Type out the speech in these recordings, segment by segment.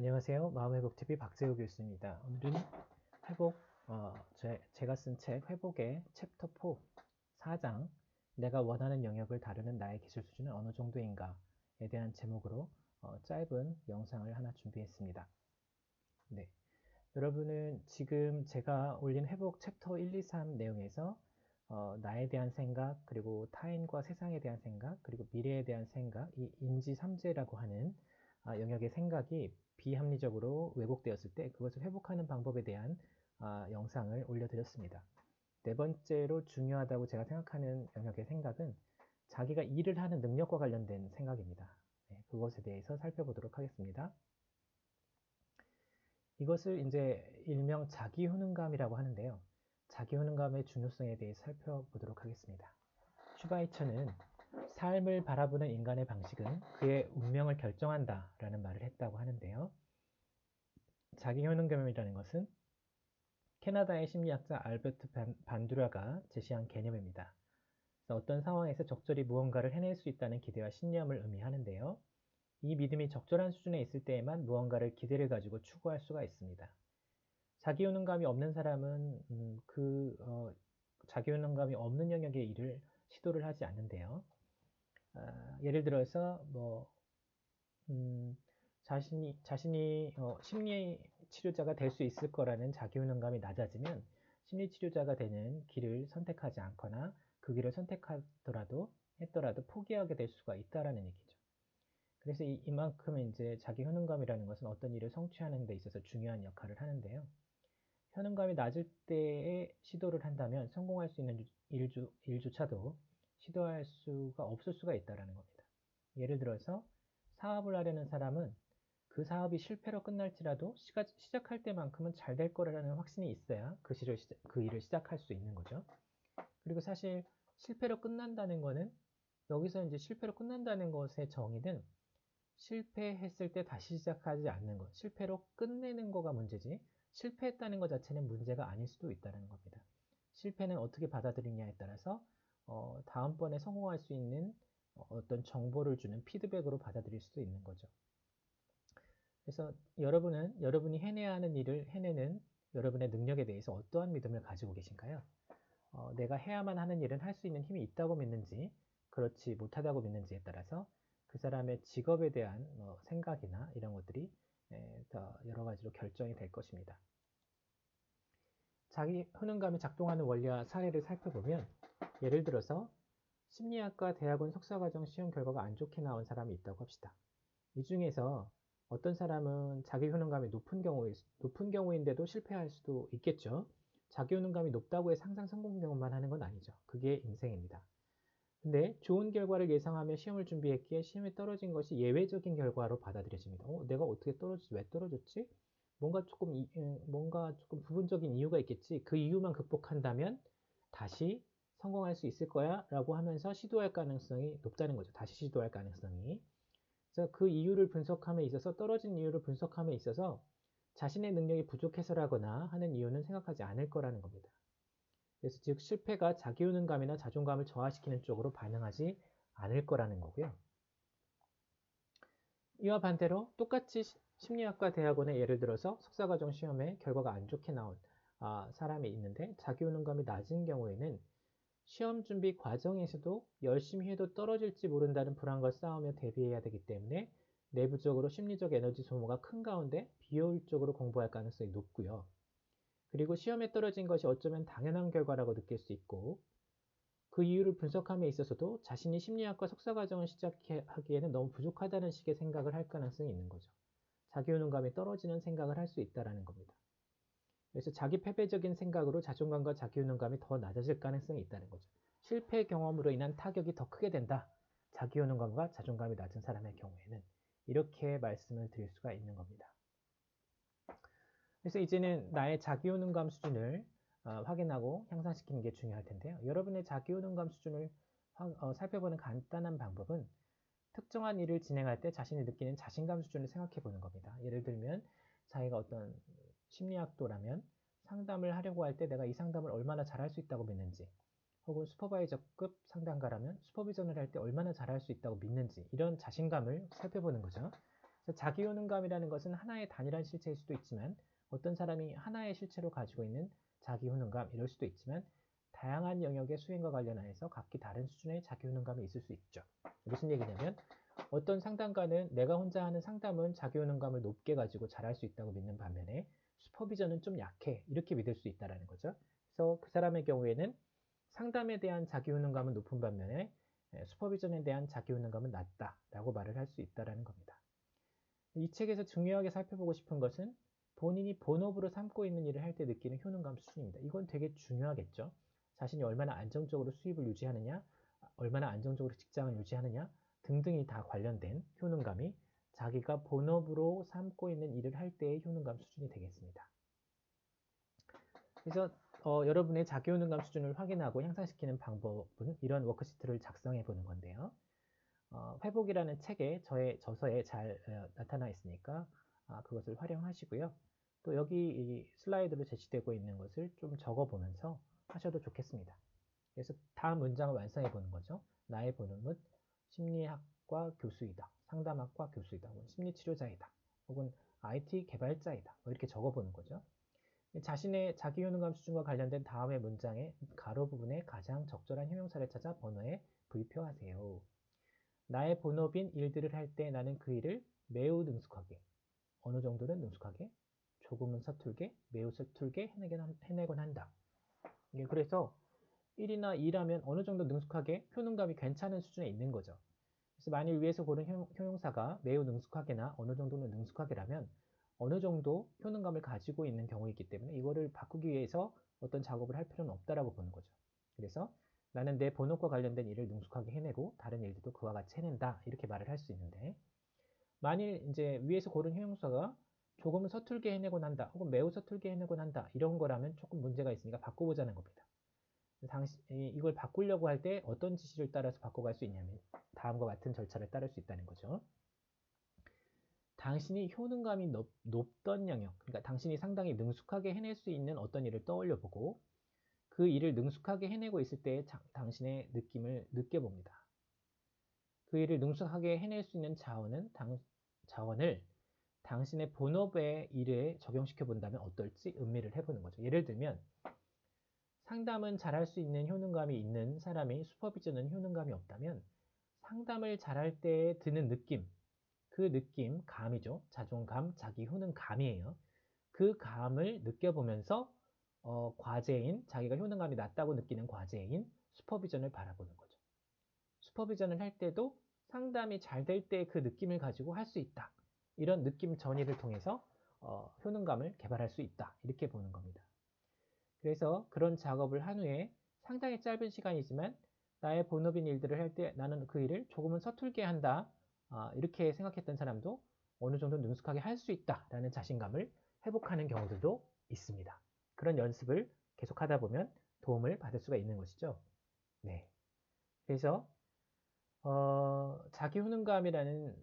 안녕하세요. 마음회복TV 박재호 교수입니다. 오늘은 회복, 제가 쓴 책 회복의 챕터 4, 4장 내가 원하는 영역을 다루는 나의 기술 수준은 어느 정도인가에 대한 제목으로 짧은 영상을 하나 준비했습니다. 네, 여러분은 지금 제가 올린 회복 챕터 1, 2, 3 내용에서 나에 대한 생각, 그리고 타인과 세상에 대한 생각, 그리고 미래에 대한 생각, 이 인지 삼재라고 하는 영역의 생각이 비합리적으로 왜곡되었을 때 그것을 회복하는 방법에 대한 영상을 올려드렸습니다. 네 번째로 중요하다고 제가 생각하는 영역의 생각은 자기가 일을 하는 능력과 관련된 생각입니다. 네, 그것에 대해서 살펴보도록 하겠습니다. 이것을 이제 일명 자기효능감이라고 하는데요. 자기효능감의 중요성에 대해서 살펴보도록 하겠습니다. 슈바이처는 삶을 바라보는 인간의 방식은 그의 운명을 결정한다 라는 말을 했다고 하는데요. 자기효능감이라는 것은 캐나다의 심리학자 알베르트 반두라가 제시한 개념입니다. 어떤 상황에서 적절히 무언가를 해낼 수 있다는 기대와 신념을 의미하는데요. 이 믿음이 적절한 수준에 있을 때에만 무언가를 기대를 가지고 추구할 수가 있습니다. 자기효능감이 없는 사람은 자기효능감이 없는 영역의 일을 시도를 하지 않는데요. 예를 들어서 자신이 심리 치료자가 될 수 있을 거라는 자기효능감이 낮아지면 심리 치료자가 되는 길을 선택하지 않거나 그 길을 선택하더라도 포기하게 될 수가 있다라는 얘기죠. 그래서 이만큼 이제 자기 효능감이라는 것은 어떤 일을 성취하는 데 있어서 중요한 역할을 하는데요. 효능감이 낮을 때에 시도를 한다면 성공할 수 있는 일조차도 시도할 수가 없을 수가 있다는 겁니다. 예를 들어서 사업을 하려는 사람은 그 사업이 실패로 끝날지라도 시작할 때만큼은 잘 될 거라는 확신이 있어야 그 일을 시작할 수 있는 거죠. 그리고 사실 실패로 끝난다는 거는 여기서 이제 실패로 끝난다는 것의 정의는 실패했을 때 다시 시작하지 않는 것, 실패로 끝내는 거가 문제지 실패했다는 것 자체는 문제가 아닐 수도 있다는 겁니다. 실패는 어떻게 받아들이냐에 따라서 다음번에 성공할 수 있는 어떤 정보를 주는 피드백으로 받아들일 수도 있는 거죠. 그래서 여러분이 해내야 하는 일을 해내는 여러분의 능력에 대해서 어떠한 믿음을 가지고 계신가요? 내가 해야만 하는 일은 할 수 있는 힘이 있다고 믿는지 그렇지 못하다고 믿는지에 따라서 그 사람의 직업에 대한 생각이나 이런 것들이 더 여러 가지로 결정이 될 것입니다. 자기 효능감이 작동하는 원리와 사례를 살펴보면 예를 들어서 심리학과 대학원 석사과정 시험 결과가 안 좋게 나온 사람이 있다고 합시다. 이 중에서 어떤 사람은 자기 효능감이 높은 경우인데도 실패할 수도 있겠죠. 자기 효능감이 높다고 해서 항상 성공 경험만 하는 건 아니죠. 그게 인생입니다. 근데 좋은 결과를 예상하며 시험을 준비했기에 시험에 떨어진 것이 예외적인 결과로 받아들여집니다. 내가 어떻게 떨어졌지? 왜 떨어졌지? 뭔가 조금 부분적인 이유가 있겠지. 그 이유만 극복한다면 다시 성공할 수 있을 거야 라고 하면서 시도할 가능성이 높다는 거죠. 다시 시도할 가능성이. 그래서 그 이유를 분석함에 있어서 떨어진 이유를 분석함에 있어서 자신의 능력이 부족해서라거나 하는 이유는 생각하지 않을 거라는 겁니다. 그래서 즉 실패가 자기 효능감이나 자존감을 저하시키는 쪽으로 반응하지 않을 거라는 거고요. 이와 반대로 똑같이 심리학과 대학원에 예를 들어서 석사과정 시험에 결과가 안 좋게 나온 사람이 있는데 자기 효능감이 낮은 경우에는 시험 준비 과정에서도 열심히 해도 떨어질지 모른다는 불안과 싸우며 대비해야 되기 때문에 내부적으로 심리적 에너지 소모가 큰 가운데 비효율적으로 공부할 가능성이 높고요. 그리고 시험에 떨어진 것이 어쩌면 당연한 결과라고 느낄 수 있고 그 이유를 분석함에 있어서도 자신이 심리학과 석사과정을 시작하기에는 너무 부족하다는 식의 생각을 할 가능성이 있는 거죠. 자기 효능감이 떨어지는 생각을 할 수 있다는 겁니다. 그래서 자기 패배적인 생각으로 자존감과 자기 효능감이 더 낮아질 가능성이 있다는 거죠. 실패 경험으로 인한 타격이 더 크게 된다. 자기 효능감과 자존감이 낮은 사람의 경우에는 이렇게 말씀을 드릴 수가 있는 겁니다. 그래서 이제는 나의 자기 효능감 수준을 확인하고 향상시키는 게 중요할 텐데요. 여러분의 자기 효능감 수준을 살펴보는 간단한 방법은 특정한 일을 진행할 때 자신이 느끼는 자신감 수준을 생각해 보는 겁니다. 예를 들면 자기가 어떤 심리학도라면 상담을 하려고 할 때 내가 이 상담을 얼마나 잘할 수 있다고 믿는지 혹은 슈퍼바이저급 상담가라면 슈퍼비전을 할 때 얼마나 잘할 수 있다고 믿는지 이런 자신감을 살펴보는 거죠. 그래서 자기 효능감이라는 것은 하나의 단일한 실체일 수도 있지만 어떤 사람이 하나의 실체로 가지고 있는 자기 효능감 이럴 수도 있지만 다양한 영역의 수행과 관련해서 각기 다른 수준의 자기 효능감이 있을 수 있죠. 무슨 얘기냐면 어떤 상담가는 내가 혼자 하는 상담은 자기 효능감을 높게 가지고 잘할 수 있다고 믿는 반면에 슈퍼비전은 좀 약해 이렇게 믿을 수 있다는 거죠. 그래서 그 사람의 경우에는 상담에 대한 자기 효능감은 높은 반면에 슈퍼비전에 대한 자기 효능감은 낮다라고 말을 할 수 있다는 겁니다. 이 책에서 중요하게 살펴보고 싶은 것은 본인이 본업으로 삼고 있는 일을 할 때 느끼는 효능감 수준입니다. 이건 되게 중요하겠죠. 자신이 얼마나 안정적으로 수입을 유지하느냐, 얼마나 안정적으로 직장을 유지하느냐 등등이 다 관련된 효능감이 자기가 본업으로 삼고 있는 일을 할 때의 효능감 수준이 되겠습니다. 그래서 여러분의 자기 효능감 수준을 확인하고 향상시키는 방법은 이런 워크시트를 작성해 보는 건데요. 회복이라는 책에 저의 저서에 잘 나타나 있으니까 그것을 활용하시고요. 또 여기 이 슬라이드로 제시되고 있는 것을 좀 적어보면서 하셔도 좋겠습니다. 그래서 다음 문장을 완성해 보는 거죠. 나의 본업은 심리학과 교수이다. 상담학과 교수이다. 혹은 심리치료자이다. 혹은 IT 개발자이다. 뭐 이렇게 적어보는 거죠. 자신의 자기 효능감 수준과 관련된 다음의 문장의 가로 부분에 가장 적절한 형용사를 찾아 번호에 부표하세요. 나의 본업인 일들을 할 때 나는 그 일을 매우 능숙하게, 어느 정도는 능숙하게, 조금은 서툴게, 매우 서툴게 해내곤 한다. 그래서 1이나 2라면 어느 정도 능숙하게 효능감이 괜찮은 수준에 있는 거죠. 그래서 만일 위에서 고른 형용사가 매우 능숙하게나 어느 정도는 능숙하게라면 어느 정도 효능감을 가지고 있는 경우이기 때문에 이거를 바꾸기 위해서 어떤 작업을 할 필요는 없다라고 보는 거죠. 그래서 나는 내 본업과 관련된 일을 능숙하게 해내고 다른 일들도 그와 같이 해낸다 이렇게 말을 할 수 있는데 만일 이제 위에서 고른 형용사가 조금은 서툴게 해내곤 한다 혹은 매우 서툴게 해내곤 한다 이런 거라면 조금 문제가 있으니까 바꿔보자는 겁니다. 이걸 바꾸려고 할 때 어떤 지시를 따라서 바꿔갈 수 있냐면 다음과 같은 절차를 따를 수 있다는 거죠. 당신이 효능감이 높던 영역, 그러니까 당신이 상당히 능숙하게 해낼 수 있는 어떤 일을 떠올려 보고 그 일을 능숙하게 해내고 있을 때의 당신의 느낌을 느껴봅니다. 그 일을 능숙하게 해낼 수 있는 자원을 당신의 본업의 일에 적용시켜 본다면 어떨지 음미를 해보는 거죠. 예를 들면 상담은 잘할 수 있는 효능감이 있는 사람이 슈퍼비전은 효능감이 없다면 상담을 잘할 때 드는 느낌, 그 느낌, 감이죠. 자존감, 자기 효능감이에요. 그 감을 느껴보면서 과제인, 자기가 효능감이 낮다고 느끼는 과제인 슈퍼비전을 바라보는 거죠. 슈퍼비전을 할 때도 상담이 잘 될 때 그 느낌을 가지고 할 수 있다. 이런 느낌 전이를 통해서 효능감을 개발할 수 있다. 이렇게 보는 겁니다. 그래서 그런 작업을 한 후에 상당히 짧은 시간이지만 나의 본업인 일들을 할 때 나는 그 일을 조금은 서툴게 한다. 이렇게 생각했던 사람도 어느 정도 능숙하게 할 수 있다라는 자신감을 회복하는 경우들도 있습니다. 그런 연습을 계속 하다 보면 도움을 받을 수가 있는 것이죠. 네. 그래서 자기 효능감이라는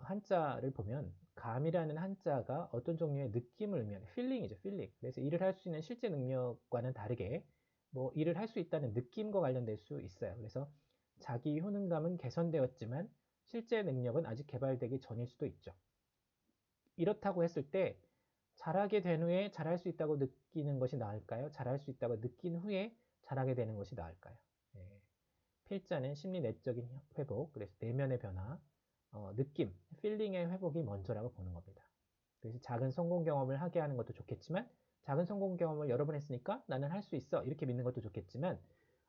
한자를 보면 감이라는 한자가 어떤 종류의 느낌을 의미하는 필링이죠, 필링. 그래서 일을 할 수 있는 실제 능력과는 다르게 뭐 일을 할 수 있다는 느낌과 관련될 수 있어요. 그래서 자기 효능감은 개선되었지만 실제 능력은 아직 개발되기 전일 수도 있죠. 이렇다고 했을 때 잘하게 된 후에 잘할 수 있다고 느끼는 것이 나을까요? 잘할 수 있다고 느낀 후에 잘하게 되는 것이 나을까요? 네. 필자는 심리 내적인 회복, 그래서 내면의 변화, 느낌, 필링의 회복이 먼저라고 보는 겁니다. 그래서 작은 성공 경험을 하게 하는 것도 좋겠지만 작은 성공 경험을 여러 번 했으니까 나는 할 수 있어 이렇게 믿는 것도 좋겠지만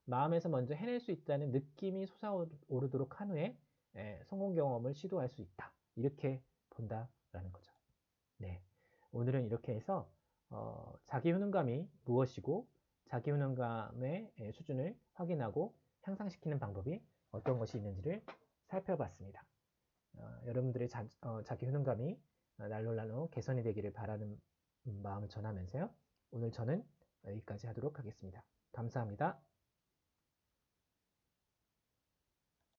마음에서 먼저 해낼 수 있다는 느낌이 솟아오르도록 한 후에 성공 경험을 시도할 수 있다 이렇게 본다라는 거죠. 네, 오늘은 이렇게 해서 자기 효능감이 무엇이고 자기 효능감의 수준을 확인하고 향상시키는 방법이 어떤 것이 있는지를 살펴봤습니다. 여러분들의 자기 효능감이 날로 개선이 되기를 바라는 마음을 전하면서요. 오늘 저는 여기까지 하도록 하겠습니다. 감사합니다.